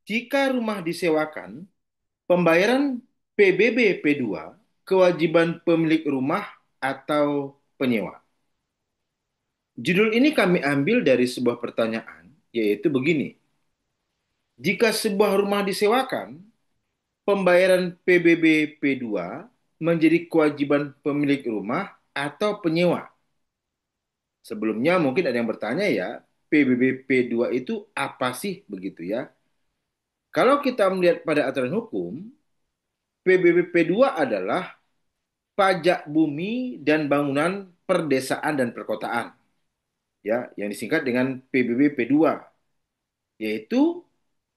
Jika rumah disewakan, pembayaran PBB P2 kewajiban pemilik rumah atau penyewa. Judul ini kami ambil dari sebuah pertanyaan, yaitu begini. Jika sebuah rumah disewakan, pembayaran PBB P2 menjadi kewajiban pemilik rumah atau penyewa. Sebelumnya mungkin ada yang bertanya ya, PBB P2 itu apa sih begitu ya? Kalau kita melihat pada aturan hukum, PBB P2 adalah pajak bumi dan bangunan perdesaan dan perkotaan, ya, yang disingkat dengan PBB P2, yaitu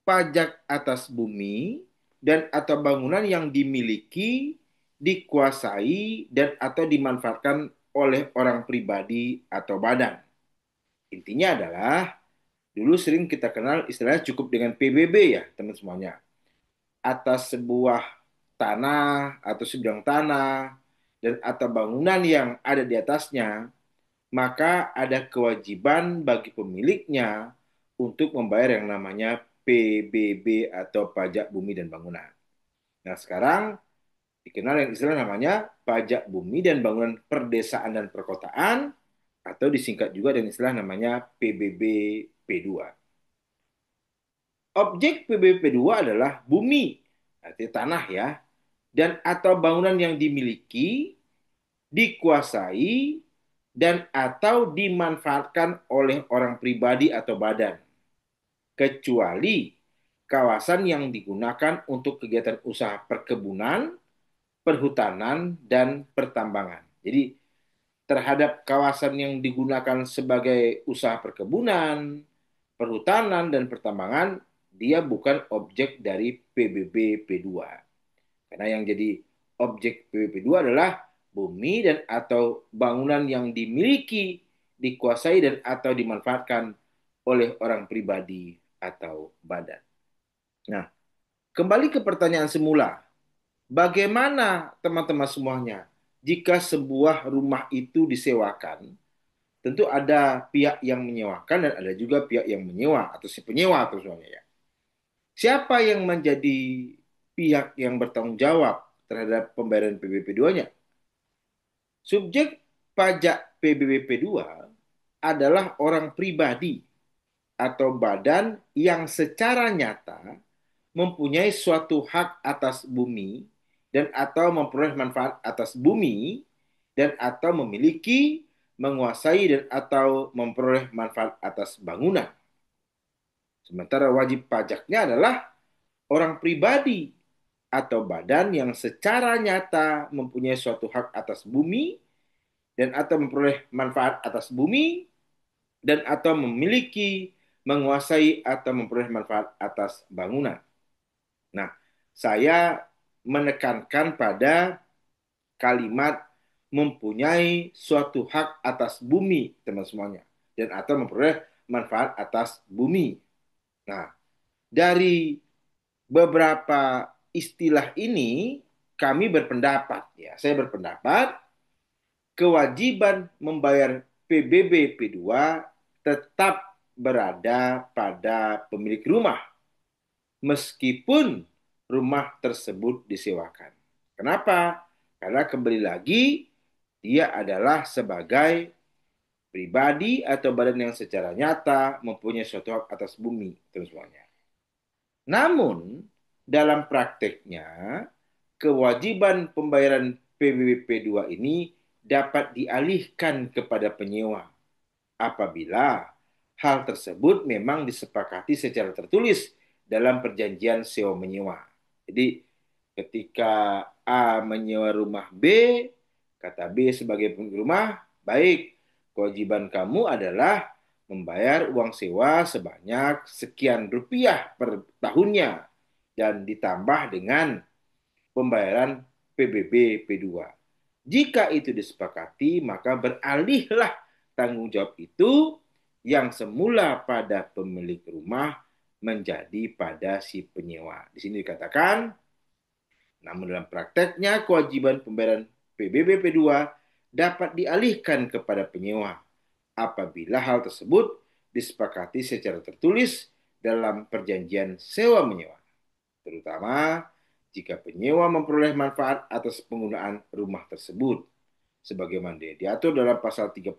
pajak atas bumi dan atau bangunan yang dimiliki, dikuasai dan atau dimanfaatkan oleh orang pribadi atau badan. Intinya adalah dulu sering kita kenal istilahnya cukup dengan PBB ya, teman semuanya. Atas sebuah tanah atau sebidang tanah dan atau bangunan yang ada di atasnya, maka ada kewajiban bagi pemiliknya untuk membayar yang namanya PBB atau pajak bumi dan bangunan. Nah, sekarang dikenal yang istilah namanya pajak bumi dan bangunan perdesaan dan perkotaan atau disingkat juga dengan istilah namanya PBB P2. Objek PBB P2 adalah bumi, artinya tanah ya, dan atau bangunan yang dimiliki, dikuasai, dan atau dimanfaatkan oleh orang pribadi atau badan, kecuali kawasan yang digunakan untuk kegiatan usaha perkebunan, perhutanan, dan pertambangan. Jadi terhadap kawasan yang digunakan sebagai usaha perkebunan, perhutanan, dan pertambangan, dia bukan objek dari PBB P2. Karena yang jadi objek PBB2 adalah bumi dan atau bangunan yang dimiliki, dikuasai dan atau dimanfaatkan oleh orang pribadi atau badan. Nah, kembali ke pertanyaan semula. Bagaimana teman-teman semuanya jika sebuah rumah itu disewakan? Tentu ada pihak yang menyewakan dan ada juga pihak yang menyewa atau si penyewa atau semuanya ya. Siapa yang menjadi pihak yang bertanggung jawab terhadap pembayaran PBB2-nya? Subjek pajak PBB-P2 adalah orang pribadi atau badan yang secara nyata mempunyai suatu hak atas bumi dan atau memperoleh manfaat atas bumi dan atau memiliki, menguasai dan atau memperoleh manfaat atas bangunan. Sementara wajib pajaknya adalah orang pribadi atau badan yang secara nyata mempunyai suatu hak atas bumi dan atau memperoleh manfaat atas bumi dan atau memiliki, menguasai atau memperoleh manfaat atas bangunan. Nah, saya menekankan pada kalimat mempunyai suatu hak atas bumi, teman semuanya, dan atau memperoleh manfaat atas bumi. Nah, dari beberapa istilah ini kami berpendapat, ya, saya berpendapat kewajiban membayar PBB P2 tetap berada pada pemilik rumah meskipun rumah tersebut disewakan. Kenapa? Karena kembali lagi dia adalah sebagai pribadi atau badan yang secara nyata mempunyai suatu hak atas bumi itu semuanya. Namun dalam prakteknya kewajiban pembayaran PBB-P2 ini dapat dialihkan kepada penyewa apabila hal tersebut memang disepakati secara tertulis dalam perjanjian sewa menyewa. Jadi ketika A menyewa rumah B, kata B sebagai pemilik rumah, baik, kewajiban kamu adalah membayar uang sewa sebanyak sekian rupiah per tahunnya dan ditambah dengan pembayaran PBB P2. Jika itu disepakati, maka beralihlah tanggung jawab itu yang semula pada pemilik rumah menjadi pada si penyewa. Di sini dikatakan, namun dalam prakteknya kewajiban pembayaran PBB P2 dapat dialihkan kepada penyewa apabila hal tersebut disepakati secara tertulis dalam perjanjian sewa-menyewa, terutama jika penyewa memperoleh manfaat atas penggunaan rumah tersebut, sebagaimana diatur dalam pasal 39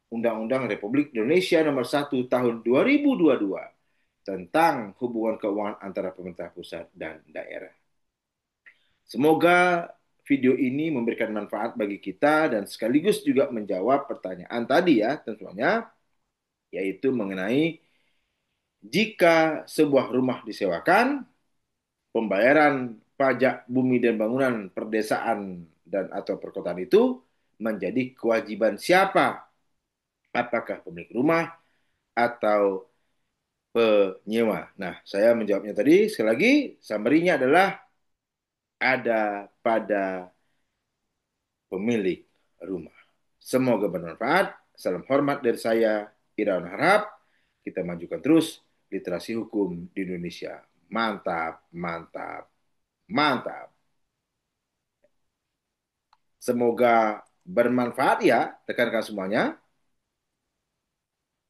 Undang-Undang Republik Indonesia Nomor 1 Tahun 2022 tentang hubungan keuangan antara pemerintah pusat dan daerah. Semoga video ini memberikan manfaat bagi kita dan sekaligus juga menjawab pertanyaan tadi ya tentunya, yaitu mengenai jika sebuah rumah disewakan, pembayaran pajak bumi dan bangunan perdesaan dan atau perkotaan itu menjadi kewajiban siapa? Apakah pemilik rumah atau penyewa? Nah, saya menjawabnya tadi. Sekali lagi, summary-nya adalah ada pada pemilik rumah. Semoga bermanfaat. Salam hormat dari saya, Irawan Harahap. Kita majukan terus literasi hukum di Indonesia. Mantap, mantap, mantap. Semoga bermanfaat ya rekan-rekan semuanya.